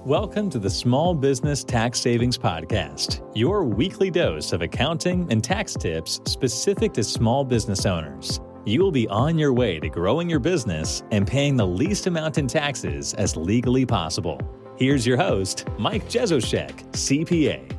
Welcome to the Small Business Tax Savings Podcast, your weekly dose of accounting and tax tips specific to small business owners. You will be on your way to growing your business and paying the least amount in taxes as legally possible. Here's your host, Mike Jesowshek, CPA.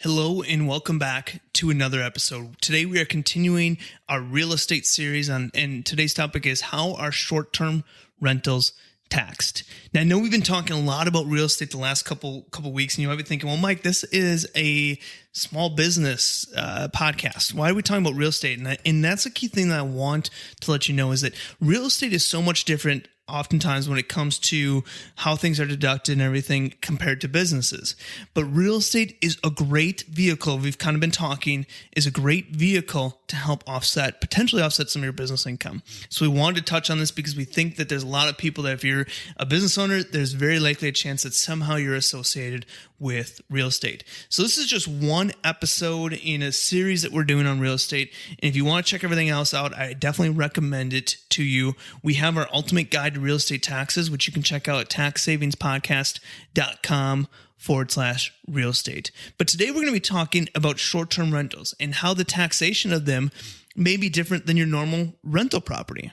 Hello and welcome back to another episode. Today we are continuing our real estate series and today's topic is how are short-term rentals taxed? Now I know we've been talking a lot about real estate the last couple weeks and you might be thinking, well, Mike, this is a small business podcast. Why are we talking about real estate? And that's a key thing that I want to let you know is that real estate is so much different oftentimes when it comes to how things are deducted and everything compared to businesses. But real estate is a great vehicle. We've kind of been talking is a great vehicle to help potentially offset some of your business income. So we wanted to touch on this because we think that there's a lot of people that if you're a business owner, there's very likely a chance that somehow you're associated with real estate. So this is just one episode in a series that we're doing on real estate. And if you want to check everything else out, I definitely recommend it to you. We have our ultimate guide to real estate taxes, which you can check out at taxsavingspodcast.com/real estate. But today we're going to be talking about short-term rentals and how the taxation of them may be different than your normal rental property.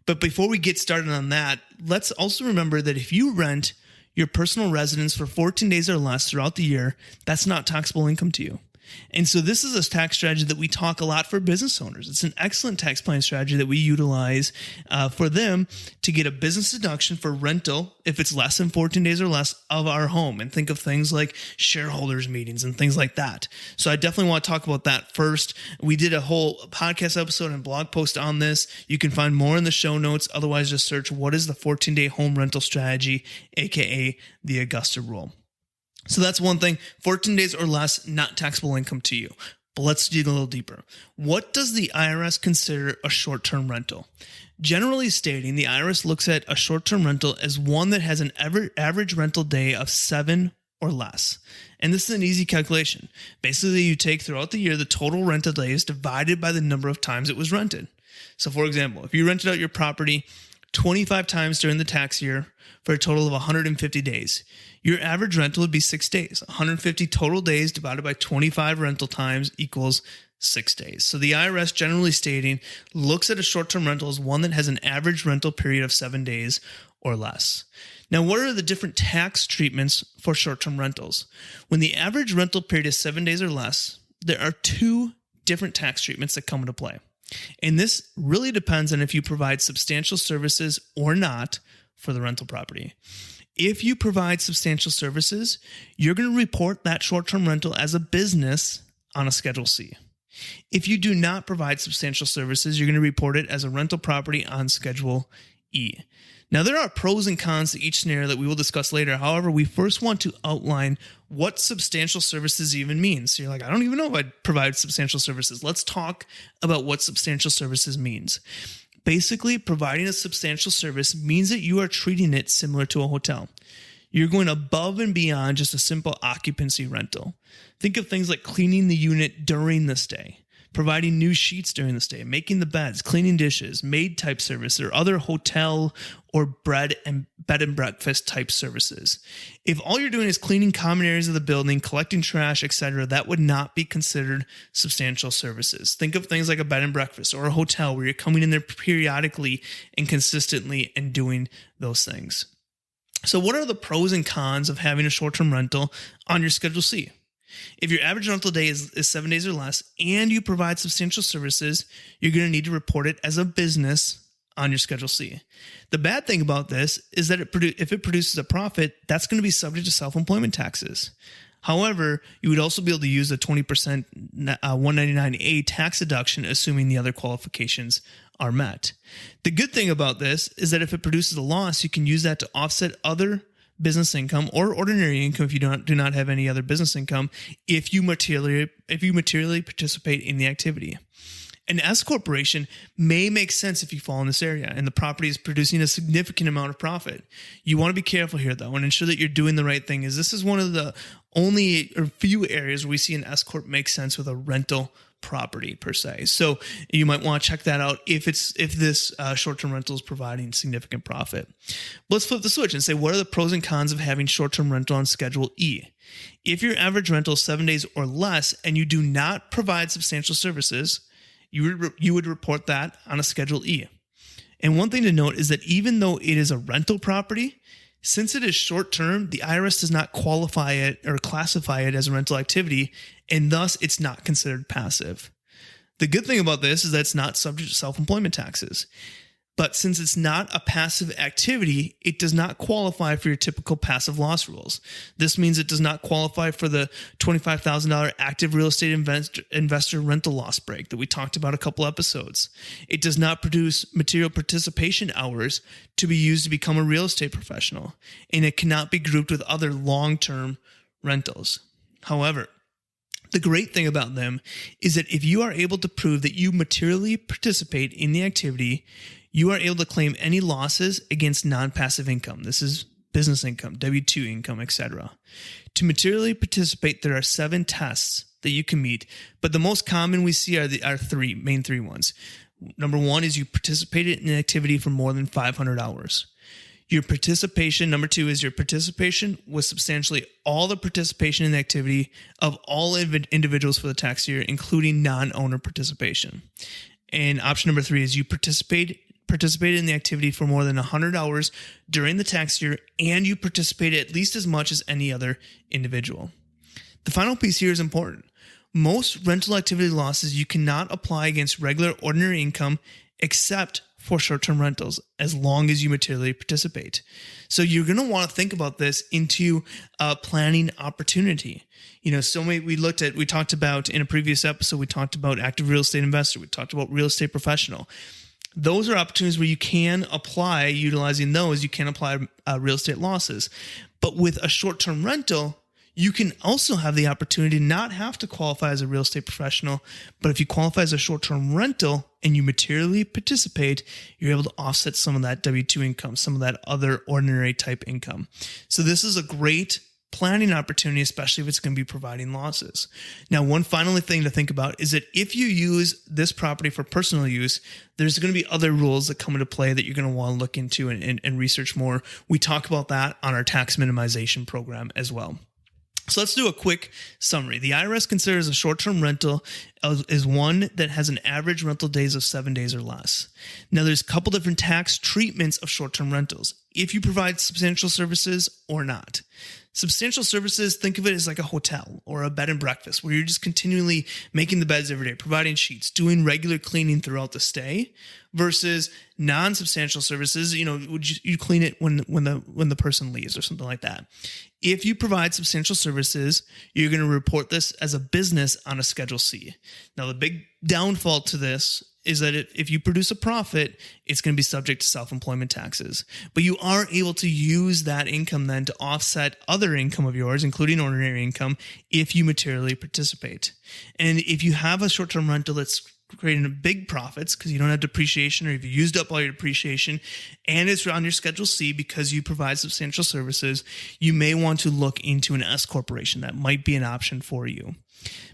But before we get started on that, let's also remember that if you rent your personal residence for 14 days or less throughout the year, that's not taxable income to you. And so this is a tax strategy that we talk a lot for business owners. It's an excellent tax planning strategy that we utilize for them to get a business deduction for rental if it's less than 14 days or less of our home. And think of things like shareholders meetings and things like that. So I definitely want to talk about that first. We did a whole podcast episode and blog post on this. You can find more in the show notes. Otherwise, just search what is the 14-day home rental strategy, aka the Augusta rule. So that's one thing, 14 days or less, not taxable income to you. But let's dig a little deeper. What does the IRS consider a short-term rental? Generally stating, the IRS looks at a short-term rental as one that has an average rental day of 7 or less. And this is an easy calculation. Basically, you take throughout the year the total rental days divided by the number of times it was rented. So for example, if you rented out your property 25 times during the tax year for a total of 150 days, your average rental would be 6 days. 150 total days divided by 25 rental times equals 6 days. So the IRS, generally stating, looks at a short-term rental as one that has an average rental period of 7 days or less. Now, what are the different tax treatments for short-term rentals? When the average rental period is 7 days or less, there are two different tax treatments that come into play. And this really depends on if you provide substantial services or not for the rental property. If you provide substantial services, you're going to report that short-term rental as a business on a Schedule C. If you do not provide substantial services, you're going to report it as a rental property on Schedule E. Now, there are pros and cons to each scenario that we will discuss later. However, we first want to outline what substantial services even means. So you're like, I don't even know if I'd provide substantial services. Let's talk about what substantial services means. Basically, providing a substantial service means that you are treating it similar to a hotel. You're going above and beyond just a simple occupancy rental. Think of things like cleaning the unit during the stay, providing new sheets during the stay, making the beds, cleaning dishes, maid type service, or other hotel or bed and breakfast type services. If all you're doing is cleaning common areas of the building, collecting trash, etc., that would not be considered substantial services. Think of things like a bed and breakfast or a hotel where you're coming in there periodically and consistently and doing those things. So what are the pros and cons of having a short-term rental on your Schedule C? If your average rental day is 7 days or less and you provide substantial services, you're going to need to report it as a business on your Schedule C. The bad thing about this is that if it produces a profit, that's going to be subject to self-employment taxes. However, you would also be able to use a 20% 199A tax deduction, assuming the other qualifications are met. The good thing about this is that if it produces a loss, you can use that to offset other business income or ordinary income if you do not have any other business income if you materially participate in the activity. An S corporation may make sense if you fall in this area and the property is producing a significant amount of profit. You want to be careful here, though, and ensure that you're doing the right thing, as this is one of the only or few areas where we see an S corp make sense with a rental property per se. So you might want to check that out if this short-term rental is providing significant profit. Let's flip the switch and say, what are the pros and cons of having short-term rental on Schedule E? If your average rental is 7 days or less and you do not provide substantial services, you would report that on a Schedule E. And one thing to note is that even though it is a rental property, since it is short-term, the IRS does not qualify it or classify it as a rental activity, and thus it's not considered passive. The good thing about this is that it's not subject to self-employment taxes. But since it's not a passive activity, it does not qualify for your typical passive loss rules. This means it does not qualify for the $25,000 active real estate investor rental loss break that we talked about a couple episodes. It does not produce material participation hours to be used to become a real estate professional, and it cannot be grouped with other long-term rentals. However, the great thing about them is that if you are able to prove that you materially participate in the activity, you are able to claim any losses against non-passive income. This is business income, W-2 income, etc. To materially participate, there are 7 tests that you can meet, but the most common we see are the main three ones. Number 1 is you participated in an activity for more than 500 hours. Your participation, number 2 is your participation was substantially all the participation in the activity of all individuals for the tax year, including non-owner participation. And option number 3 is you participated in the activity for more than 100 hours during the tax year, and you participated at least as much as any other individual. The final piece here is important. Most rental activity losses you cannot apply against regular ordinary income except for short-term rentals, as long as you materially participate. So you're going to want to think about this into a planning opportunity. We talked about in a previous episode, we talked about active real estate investor. We talked about real estate professional. Those are opportunities where you can apply, utilizing those, you can apply real estate losses. But with a short-term rental, you can also have the opportunity to not have to qualify as a real estate professional, but if you qualify as a short-term rental and you materially participate, you're able to offset some of that W-2 income, some of that other ordinary type income. So this is a great planning opportunity, especially if it's going to be providing losses. Now, one final thing to think about is that if you use this property for personal use, there's going to be other rules that come into play that you're going to want to look into and research more. We talk about that on our tax minimization program as well. So let's do a quick summary. The IRS considers a short-term rental is one that has an average rental days of 7 days or less. Now, there's a couple different tax treatments of short-term rentals, if you provide substantial services or not. Substantial services, think of it as like a hotel or a bed and breakfast where you're just continually making the beds every day, providing sheets, doing regular cleaning throughout the stay, versus non-substantial services. Would you clean it when the person leaves or something like that. If you provide substantial services, you're going to report this as a business on a Schedule C. Now, the big downfall to this is that if you produce a profit, it's going to be subject to self-employment taxes. But you are able to use that income then to offset other income of yours, including ordinary income, if you materially participate. And if you have a short-term rental that's creating big profits because you don't have depreciation, or if you used up all your depreciation and it's on your Schedule C because you provide substantial services, you may want to look into an S corporation. That might be an option for you.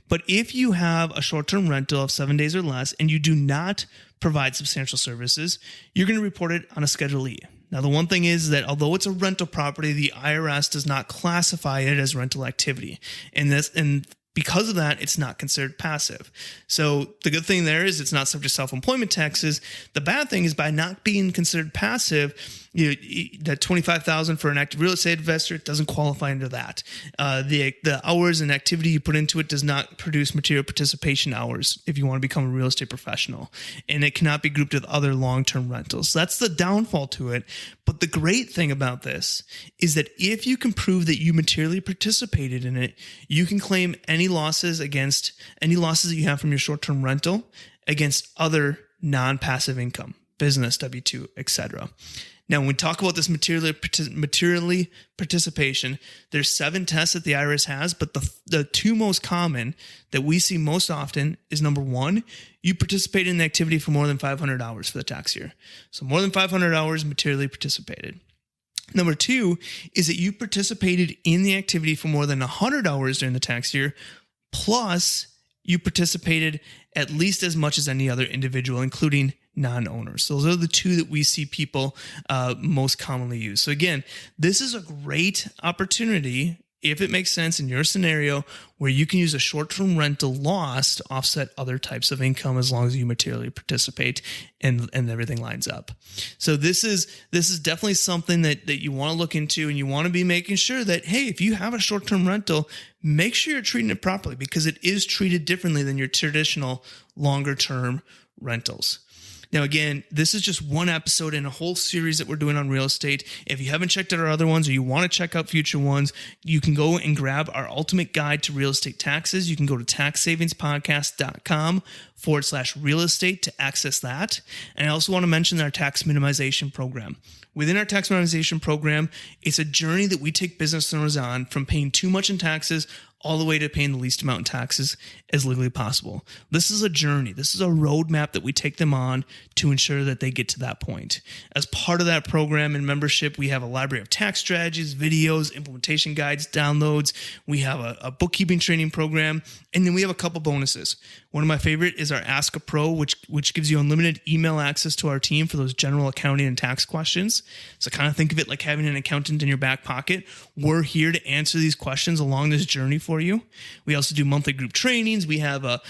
But if you have a short-term rental of 7 days or less and you do not provide substantial services, you're going to report it on a Schedule E. Now, the one thing is that although it's a rental property, the IRS does not classify it as rental activity. And because of that, it's not considered passive. So the good thing there is it's not subject to self-employment taxes. The bad thing is by not being considered passive, that $25,000 for an active real estate investor doesn't qualify under that. The hours and activity you put into it does not produce material participation hours if you want to become a real estate professional, and it cannot be grouped with other long-term rentals. So that's the downfall to it. But the great thing about this is that if you can prove that you materially participated in it, you can claim any losses that you have from your short-term rental against other non-passive income, business, W-2, etc. Now, when we talk about this materially participation, there's 7 tests that the IRS has, but the 2 most common that we see most often is number 1, you participate in the activity for more than 500 hours for the tax year. So more than 500 hours materially participated. Number 2 is that you participated in the activity for more than 100 hours during the tax year, plus you participated at least as much as any other individual, including non-owners. So those are the two that we see people most commonly use. So again, this is a great opportunity, if it makes sense in your scenario, where you can use a short-term rental loss to offset other types of income as long as you materially participate and everything lines up. So this is definitely something that you want to look into, and you want to be making sure that, hey, if you have a short-term rental, make sure you're treating it properly, because it is treated differently than your traditional longer-term rentals. Now, again, this is just one episode in a whole series that we're doing on real estate. If you haven't checked out our other ones, or you want to check out future ones, you can go and grab our ultimate guide to real estate taxes. You can go to taxsavingspodcast.com/real estate to access that. And I also want to mention our tax minimization program. Within our tax minimization program, it's a journey that we take business owners on from paying too much in taxes all the way to paying the least amount in taxes as legally possible. This is a journey. This is a roadmap that we take them on to ensure that they get to that point. As part of that program and membership, we have a library of tax strategies, videos, implementation guides, downloads. We have a bookkeeping training program, and then we have a couple bonuses. One of my favorite is our Ask a Pro, which gives you unlimited email access to our team for those general accounting and tax questions. So kind of think of it like having an accountant in your back pocket. We're here to answer these questions along this journey for you. We also do monthly group trainings. We have a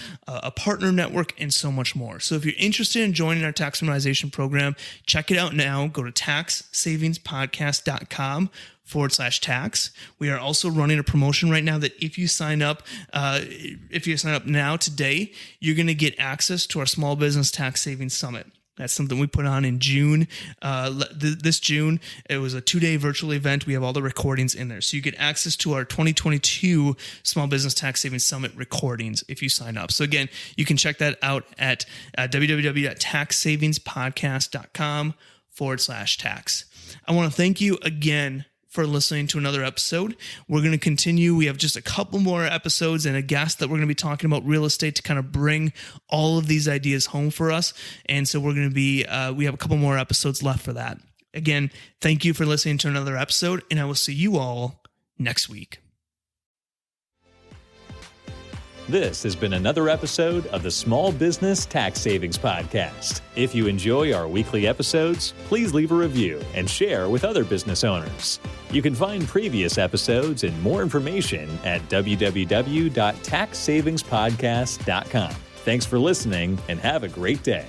partner network and so much more. So if you're interested in joining our tax minimization program, check it out now. Go to taxsavingspodcast.com/tax. We are also running a promotion right now that if you sign up now today, you're going to get access to our Small Business Tax Savings Summit. That's something we put on in June. This June, it was a 2-day virtual event. We have all the recordings in there. So you get access to our 2022 Small Business Tax Savings Summit recordings if you sign up. So again, you can check that out at www.taxsavingspodcast.com/tax. I want to thank you again for listening to another episode. We're going to continue. We have just a couple more episodes and a guest that we're going to be talking about real estate to kind of bring all of these ideas home for us. And so we're going to be, we have a couple more episodes left for that. Again, thank you for listening to another episode, and I will see you all next week. This has been another episode of the Small Business Tax Savings Podcast. If you enjoy our weekly episodes, please leave a review and share with other business owners. You can find previous episodes and more information at www.taxsavingspodcast.com. Thanks for listening, and have a great day.